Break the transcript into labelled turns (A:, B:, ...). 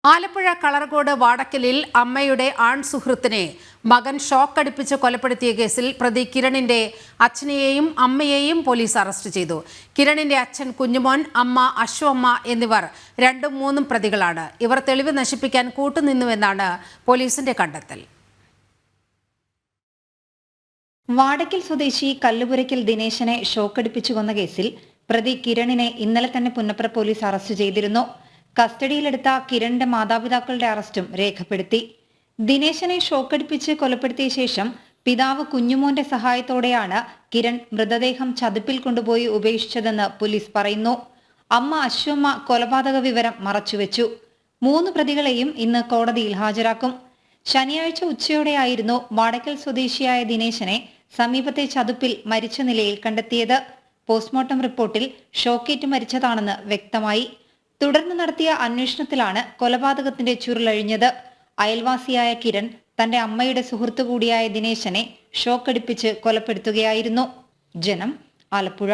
A: ആലപ്പുഴ കളർകോട് വാടക്കലിൽ അമ്മയുടെ ആൺ സുഹൃത്തിനെ മകൻ ഷോക്കടിപ്പിച്ച് കൊലപ്പെടുത്തിയ കേസിൽ പ്രതി കിരണിന്റെ അച്ഛനെയും അമ്മയെയും പോലീസ് അറസ്റ്റ് ചെയ്തു. കിരണിന്റെ അച്ഛൻ കുഞ്ഞുമോൻ, അമ്മ അശ്വമ്മ എന്നിവർ 2-3 പ്രതികളാണ്. ഇവർ തെളിവ് നശിപ്പിക്കാൻ കൂട്ടുനിന്നുവെന്നാണ് പോലീസിന്റെ കണ്ടെത്തൽ.
B: വാടക്കൽ സ്വദേശി കല്ലുപുരയ്ക്കൽ ദിനേശനെ ഷോക്കടിപ്പിച്ചു കൊന്ന കേസിൽ പ്രതി കിരണിനെ ഇന്നലെ തന്നെ പുന്നപ്ര പോലീസ് അറസ്റ്റ് ചെയ്തിരുന്നു. കസ്റ്റഡിയിലെടുത്ത കിരണിന്റെ മാതാപിതാക്കളുടെ അറസ്റ്റും രേഖപ്പെടുത്തി. ദിനേശനെ ഷോക്കടിപ്പിച്ച് കൊലപ്പെടുത്തിയ ശേഷം പിതാവ് കുഞ്ഞുമോന്റെ സഹായത്തോടെയാണ് കിരൺ മൃതദേഹം ചതുപ്പിൽ കൊണ്ടുപോയി ഉപേക്ഷിച്ചതെന്ന് പോലീസ് പറയുന്നു. അമ്മ അശ്വമ്മ കൊലപാതക വിവരം മറച്ചുവെച്ചു. 3 പ്രതികളെയും ഇന്ന് കോടതിയിൽ ഹാജരാക്കും. ശനിയാഴ്ച ഉച്ചയോടെയായിരുന്നു വാടക്കൽ സ്വദേശിയായ ദിനേശനെ സമീപത്തെ ചതുപ്പിൽ മരിച്ച നിലയിൽ കണ്ടെത്തിയത്. പോസ്റ്റ്മോർട്ടം റിപ്പോർട്ടിൽ ഷോക്കേറ്റ് മരിച്ചതാണെന്ന് വ്യക്തമായി. തുടർന്ന് നടത്തിയ അന്വേഷണത്തിലാണ് കൊലപാതകത്തിന്റെ ചുരുളഴിഞ്ഞത്. അയൽവാസിയായ കിരൺ തന്റെ അമ്മയുടെ സുഹൃത്തു കൂടിയായ ദിനേശനെ ഷോക്കടിപ്പിച്ച് കൊലപ്പെടുത്തുകയായിരുന്നു. ജനം, ആലപ്പുഴ.